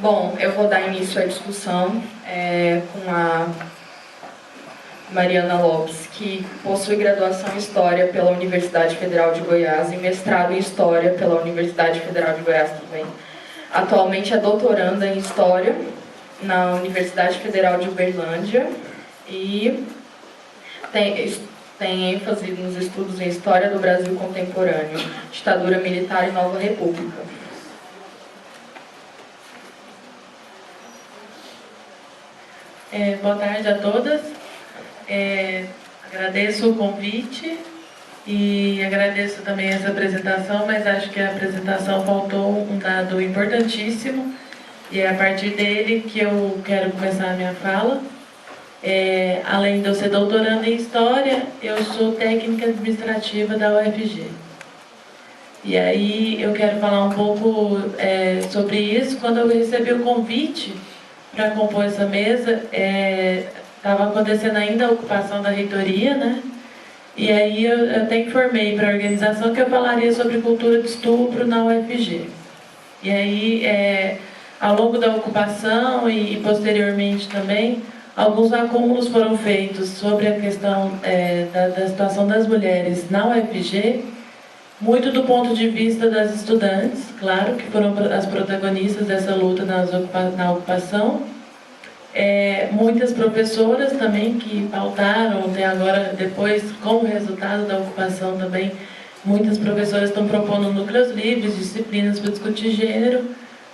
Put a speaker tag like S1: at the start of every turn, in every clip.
S1: Bom, eu vou dar início à discussão com a Mariana Lopes, que possui graduação em História pela Universidade Federal de Goiás e mestrado em História pela Universidade Federal de Goiás também. Atualmente é doutoranda em História na Universidade Federal de Uberlândia e tem ênfase nos estudos em História do Brasil Contemporâneo, Ditadura Militar e Nova República.
S2: Boa tarde a todas. Agradeço o convite e agradeço também essa apresentação, mas acho que a apresentação faltou um dado importantíssimo e é a partir dele que eu quero começar a minha fala. Além de eu ser doutoranda em História, eu sou técnica administrativa da UFG. E aí eu quero falar um pouco sobre isso. Quando eu recebi o convite para compor essa mesa, estava acontecendo ainda a ocupação da reitoria, né? E aí eu até informei para a organização que eu falaria sobre cultura de estupro na UFG. E aí, ao longo da ocupação e posteriormente também, alguns acúmulos foram feitos sobre a questão da situação das mulheres na UFG, muito do ponto de vista das estudantes, claro, que foram as protagonistas dessa luta na ocupação. Muitas professoras também que pautaram, até agora, depois, como resultado da ocupação também, muitas professoras estão propondo núcleos livres, disciplinas para discutir gênero,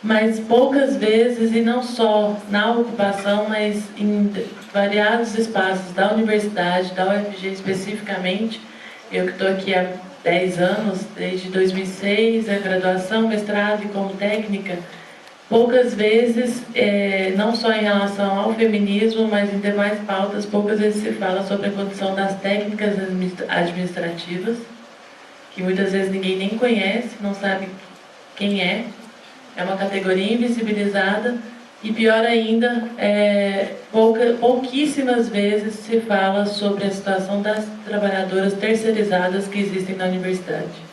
S2: mas poucas vezes, e não só na ocupação, mas em variados espaços da universidade, da UFG especificamente, eu que estou aqui há 10 anos, desde 2006, a graduação, mestrado e como técnica, poucas vezes, não só em relação ao feminismo, mas em demais pautas, poucas vezes se fala sobre a condição das técnicas administrativas, que muitas vezes ninguém nem conhece, não sabe quem é uma categoria invisibilizada, e pior ainda, pouquíssimas vezes se fala sobre a situação das trabalhadoras terceirizadas que existem na universidade.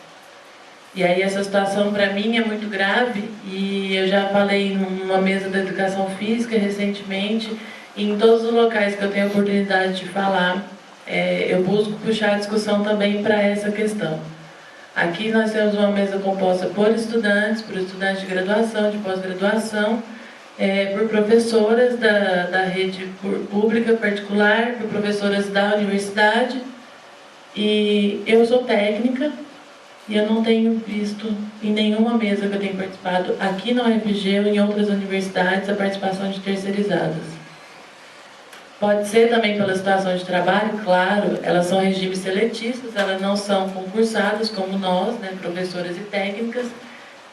S2: E aí essa situação para mim é muito grave, e eu já falei numa mesa da educação física recentemente, e em todos os locais que eu tenho a oportunidade de falar, eu busco puxar a discussão também para essa questão. Aqui nós temos uma mesa composta por estudantes de graduação, de pós-graduação, por professoras da rede pública particular, por professoras da universidade, e eu sou técnica, e eu não tenho visto em nenhuma mesa que eu tenho participado aqui na UFG ou em outras universidades a participação de terceirizadas. Pode ser também pela situação de trabalho, claro, elas são regimes seletistas, elas não são concursadas como nós, né, professoras e técnicas,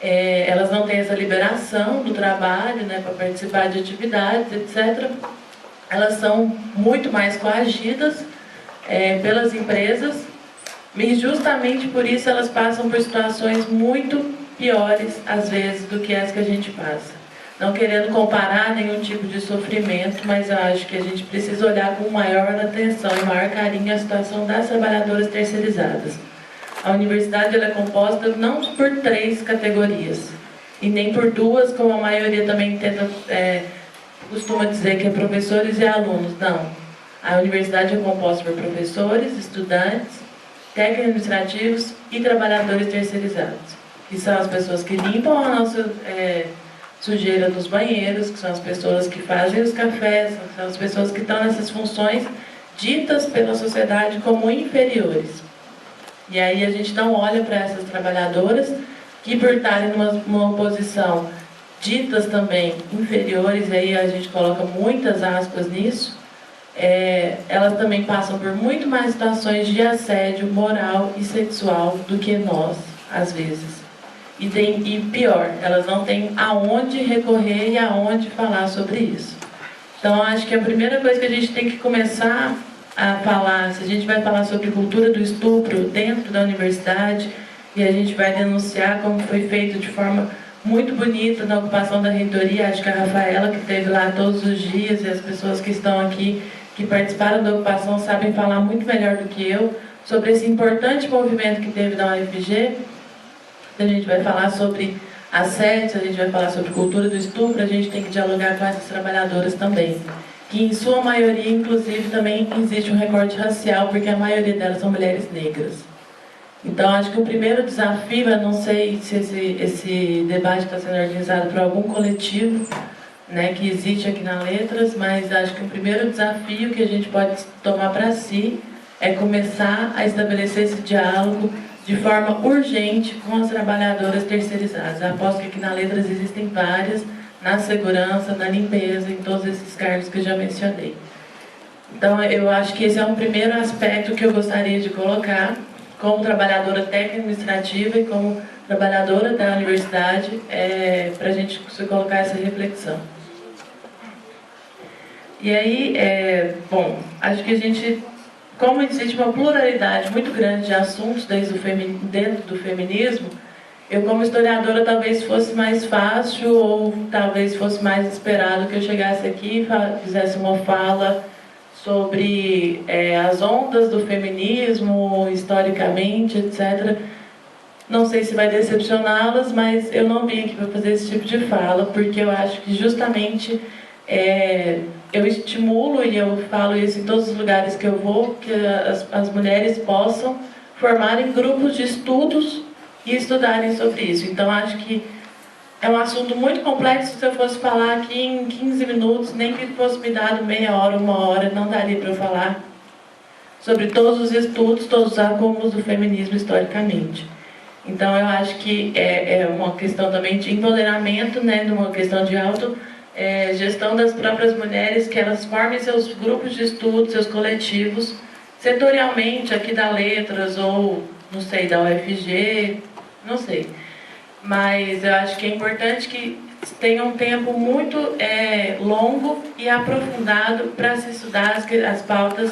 S2: elas não têm essa liberação do trabalho, né, para participar de atividades, etc. Elas são muito mais coagidas pelas empresas, e justamente por isso elas passam por situações muito piores, às vezes, do que as que a gente passa. Não querendo comparar nenhum tipo de sofrimento, mas eu acho que a gente precisa olhar com maior atenção e maior carinho a situação das trabalhadoras terceirizadas. A universidade ela é composta não por 3 categorias, e nem por 2, como a maioria também costuma dizer que é professores e alunos. Não. A universidade é composta por professores, estudantes, técnicos administrativos e trabalhadores terceirizados, que são as pessoas que limpam a nossa sujeira dos banheiros, que são as pessoas que fazem os cafés, são as pessoas que estão nessas funções ditas pela sociedade como inferiores. E aí a gente não olha para essas trabalhadoras que, por estarem numa posição ditas também inferiores, e aí a gente coloca muitas aspas nisso, elas também passam por muito mais situações de assédio moral e sexual do que nós, às vezes. E pior, elas não têm aonde recorrer e aonde falar sobre isso. Então, acho que a primeira coisa que a gente tem que começar a falar, se a gente vai falar sobre cultura do estupro dentro da universidade, e a gente vai denunciar como foi feito de forma muito bonita na ocupação da reitoria, acho que a Rafaela, que esteve lá todos os dias, e as pessoas que estão aqui, que participaram da ocupação, sabem falar muito melhor do que eu sobre esse importante movimento que teve na UFG. A gente vai falar sobre assédio, se a gente vai falar sobre cultura do estupro, a gente tem que dialogar com essas trabalhadoras também. Que em sua maioria, inclusive, também existe um recorte racial, porque a maioria delas são mulheres negras. Então, acho que o primeiro desafio, eu não sei se esse debate está sendo organizado por algum coletivo, né, que existe aqui na Letras, mas acho que o primeiro desafio que a gente pode tomar para si é começar a estabelecer esse diálogo de forma urgente com as trabalhadoras terceirizadas. Aposto que aqui na Letras existem várias, na segurança, na limpeza, em todos esses cargos que eu já mencionei. Então, eu acho que esse é um primeiro aspecto que eu gostaria de colocar como trabalhadora técnico-administrativa e como trabalhadora da universidade, para a gente colocar essa reflexão. E aí, bom, acho que a gente, como existe uma pluralidade muito grande de assuntos dentro do feminismo, eu como historiadora talvez fosse mais fácil ou talvez fosse mais esperado que eu chegasse aqui e fizesse uma fala sobre as ondas do feminismo, historicamente, etc. Não sei se vai decepcioná-las, mas eu não vim aqui para fazer esse tipo de fala, porque eu acho que justamente eu estimulo, e eu falo isso em todos os lugares que eu vou, que as mulheres possam formarem grupos de estudos e estudarem sobre isso. Então, acho que é um assunto muito complexo. Se eu fosse falar aqui em 15 minutos, nem que fosse me dado meia hora, uma hora, não daria para eu falar sobre todos os estudos, todos os acúmulos do feminismo historicamente. Então, eu acho que é uma questão também de empoderamento, né, de uma questão de gestão das próprias mulheres, que elas formem seus grupos de estudo, seus coletivos, setorialmente, aqui da Letras, ou, não sei, da UFG, não sei. Mas eu acho que é importante que tenha um tempo muito longo e aprofundado para se estudar as pautas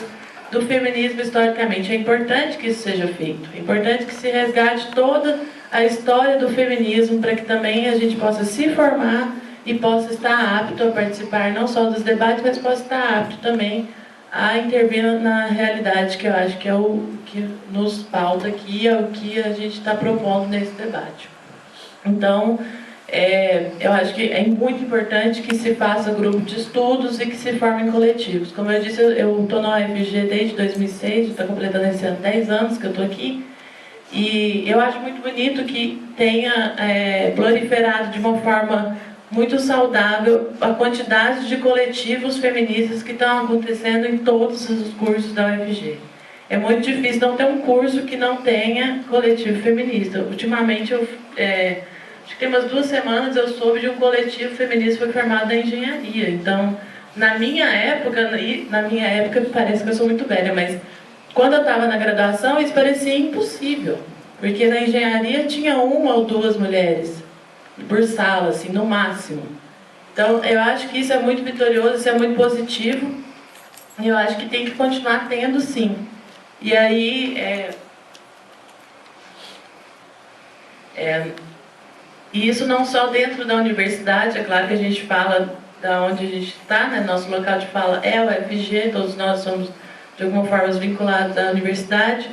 S2: do feminismo historicamente. É importante que isso seja feito. É importante que se resgate toda a história do feminismo para que também a gente possa se formar e possa estar apto a participar não só dos debates, mas possa estar apto também a intervir na realidade, que eu acho que é o que nos pauta aqui, é o que a gente está propondo nesse debate. Então, eu acho que é muito importante que se faça grupo de estudos e que se formem coletivos. Como eu disse, eu estou na UFG desde 2006, estou completando esse ano 10 anos que eu estou aqui, e eu acho muito bonito que tenha proliferado de uma forma muito saudável a quantidade de coletivos feministas que estão acontecendo em todos os cursos da UFG. É muito difícil não ter um curso que não tenha coletivo feminista. Ultimamente, acho que tem umas 2 semanas, eu soube de um coletivo feminista que foi formado na engenharia. Então, na minha época parece que eu sou muito velha, mas quando eu estava na graduação, isso parecia impossível. Porque na engenharia tinha 1 ou 2 mulheres por sala, assim, no máximo. Então, eu acho que isso é muito vitorioso, isso é muito positivo. E eu acho que tem que continuar tendo, sim. E aí, e isso não só dentro da universidade, é claro que a gente fala da onde a gente está, né? Nosso local de fala é o UFG, todos nós somos de alguma forma vinculados à universidade,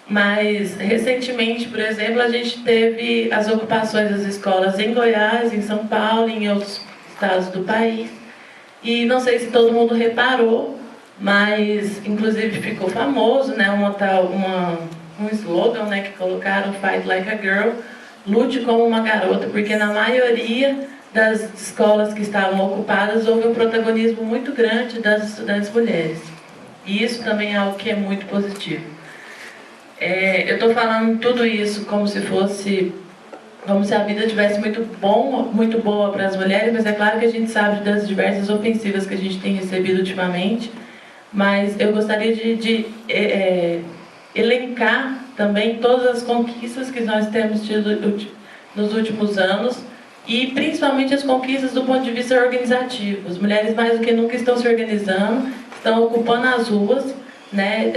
S2: mas recentemente, por exemplo, a gente teve as ocupações das escolas em Goiás, em São Paulo, em outros estados do país, e não sei se todo mundo reparou, mas inclusive ficou famoso, né, um slogan, né, que colocaram, Fight Like a Girl, lute como uma garota, porque na maioria das escolas que estavam ocupadas houve um protagonismo muito grande das estudantes mulheres. E isso também é algo que é muito positivo. Eu estou falando tudo isso como se a vida tivesse muito boa para as mulheres, mas é claro que a gente sabe das diversas ofensivas que a gente tem recebido ultimamente, mas eu gostaria de elencar também todas as conquistas que nós temos tido nos últimos anos, e principalmente as conquistas do ponto de vista organizativo. As mulheres mais do que nunca estão se organizando, estão ocupando as ruas, né?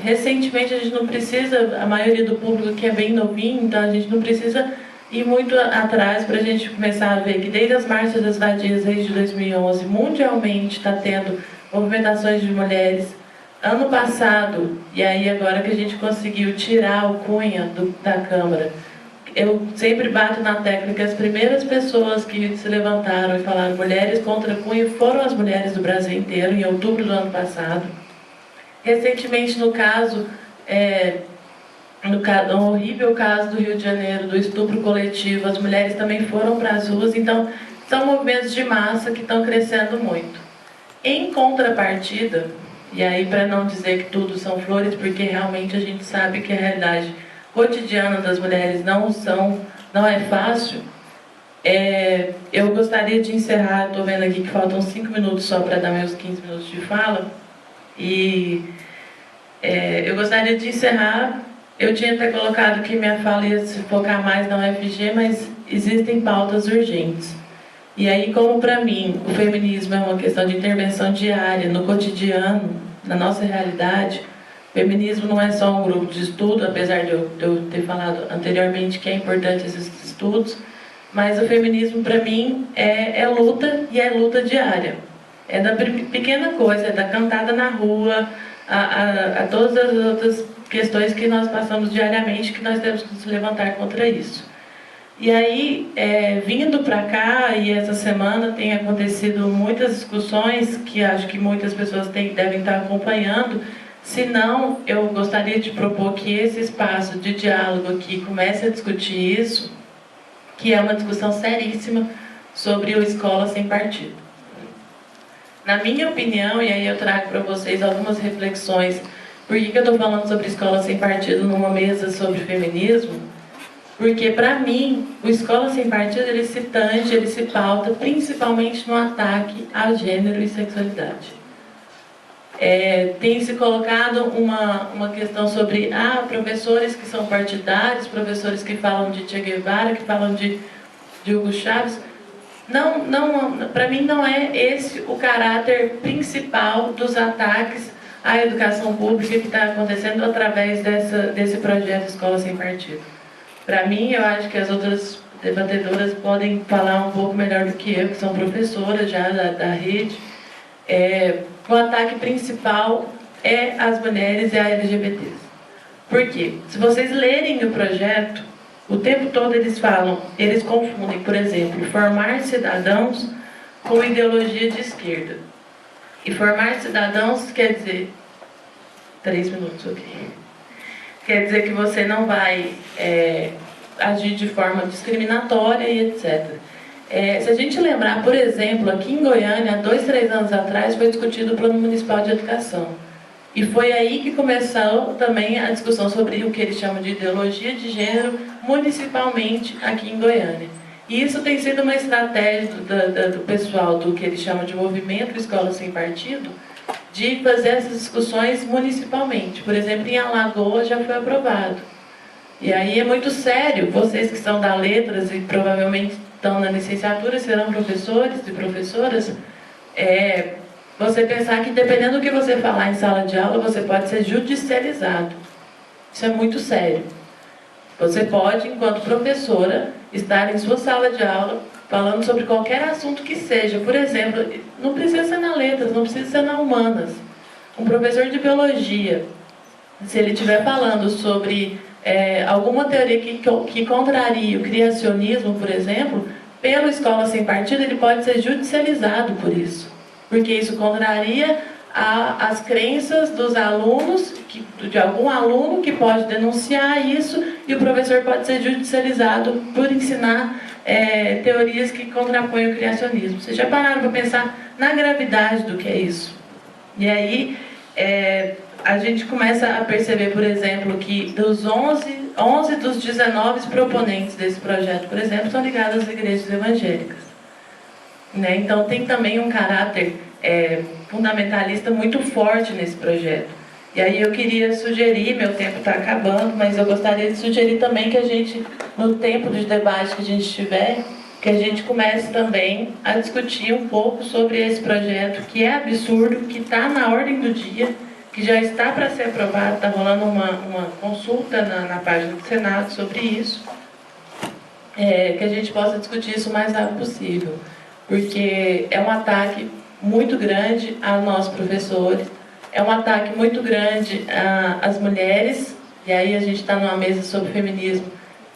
S2: Recentemente a gente não precisa, a maioria do público que é bem novinho, então a gente não precisa ir muito atrás para a gente começar a ver que desde as marchas das vadias, desde 2011, mundialmente está tendo movimentações de mulheres. Ano passado, e aí agora que a gente conseguiu tirar o Cunha da Câmara, eu sempre bato na tecla que as primeiras pessoas que se levantaram e falaram mulheres contra Cunha foram as mulheres do Brasil inteiro, em outubro do ano passado. Recentemente, no horrível caso do Rio de Janeiro, do estupro coletivo, as mulheres também foram para as ruas, então são movimentos de massa que estão crescendo muito. Em contrapartida, e aí para não dizer que tudo são flores, porque realmente a gente sabe que a realidade cotidiana das mulheres não é fácil, eu gostaria de encerrar, estou vendo aqui que faltam 5 minutos só para dar meus 15 minutos de fala, e eu gostaria de encerrar. Eu tinha até colocado que minha fala ia se focar mais na UFG, mas existem pautas urgentes. E aí, como para mim o feminismo é uma questão de intervenção diária, no cotidiano, na nossa realidade, o feminismo não é só um grupo de estudo, apesar de eu ter falado anteriormente que é importante esses estudos, mas o feminismo para mim é luta, e é luta diária. É da pequena coisa, é da cantada na rua, a todas as outras questões que nós passamos diariamente, que nós temos que nos levantar contra isso. E aí, vindo para cá, e essa semana tem acontecido muitas discussões, que acho que muitas pessoas devem estar acompanhando. Se não, eu gostaria de propor que esse espaço de diálogo aqui comece a discutir isso, que é uma discussão seríssima sobre o Escola Sem Partido. Na minha opinião, e aí eu trago para vocês algumas reflexões. Por que eu estou falando sobre Escola Sem Partido numa mesa sobre feminismo? Porque, para mim, o Escola Sem Partido, ele se tange, ele se pauta, principalmente no ataque a gênero e sexualidade. Tem se colocado uma questão sobre professores que são partidários, professores que falam de Che Guevara, que falam de Hugo Chávez. Para mim, não é esse o caráter principal dos ataques à educação pública que está acontecendo através desse projeto Escola Sem Partido. Para mim, eu acho que as outras debatedoras podem falar um pouco melhor do que eu, que são professoras já da rede. O ataque principal é as mulheres e a LGBTs. Por quê? Se vocês lerem o projeto, o tempo todo eles confundem, por exemplo, formar cidadãos com ideologia de esquerda. E formar cidadãos quer dizer... 3 minutos, ok. Quer dizer que você não vai agir de forma discriminatória e etc. Se a gente lembrar, por exemplo, aqui em Goiânia, há 2, 3 anos atrás, foi discutido o Plano Municipal de Educação. E foi aí que começou também a discussão sobre o que eles chamam de ideologia de gênero, municipalmente aqui em Goiânia. E isso tem sido uma estratégia do pessoal do que eles chamam de movimento Escola Sem Partido, de fazer essas discussões municipalmente. Por exemplo, em Alagoas já foi aprovado. E aí é muito sério, vocês que são da letras e provavelmente estão na licenciatura, serão professores e professoras, você pensar que dependendo do que você falar em sala de aula, você pode ser judicializado. Isso é muito sério. Você pode, enquanto professora, estar em sua sala de aula falando sobre qualquer assunto que seja. Por exemplo, não precisa ser na letras, não precisa ser na humanas. Um professor de biologia, se ele estiver falando sobre alguma teoria que contraria o criacionismo, por exemplo, pela Escola Sem Partido, ele pode ser judicializado por isso. Porque isso contraria as crenças dos alunos, de algum aluno que pode denunciar isso, e o professor pode ser judicializado por ensinar teorias que contrapõem o criacionismo. Vocês já pararam para pensar na gravidade do que é isso? E aí, a gente começa a perceber, por exemplo, que dos 11 dos 19 proponentes desse projeto, por exemplo, são ligados às igrejas evangélicas. Né? Então, tem também um caráter fundamentalista muito forte nesse projeto. E aí eu queria sugerir, meu tempo está acabando, mas eu gostaria de sugerir também que a gente, no tempo de debate que a gente tiver, que a gente comece também a discutir um pouco sobre esse projeto, que é absurdo, que está na ordem do dia, que já está para ser aprovado, está rolando uma consulta na página do Senado sobre isso, que a gente possa discutir isso o mais rápido possível, porque é um ataque muito grande a nós professores, é um ataque muito grande às mulheres, e aí a gente está numa mesa sobre feminismo,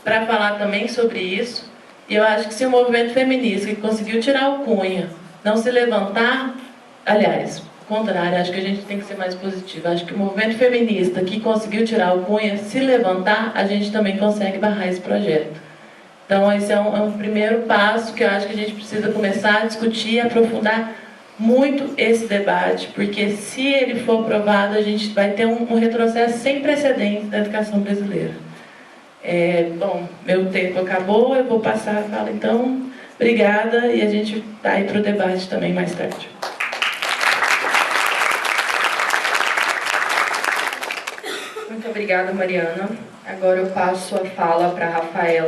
S2: para falar também sobre isso. E eu acho que se o movimento feminista que conseguiu tirar o Cunha não se levantar, aliás, ao contrário, acho que a gente tem que ser mais positivo. Acho que o movimento feminista que conseguiu tirar o Cunha se levantar, a gente também consegue barrar esse projeto. Então esse é um primeiro passo que eu acho que a gente precisa começar a discutir e aprofundar muito esse debate, porque se ele for aprovado, a gente vai ter um retrocesso sem precedentes na educação brasileira. Bom, meu tempo acabou, eu vou passar a fala então. Obrigada, e a gente está aí para o debate também mais tarde.
S1: Muito obrigada, Mariana. Agora eu passo a fala para a Rafaela.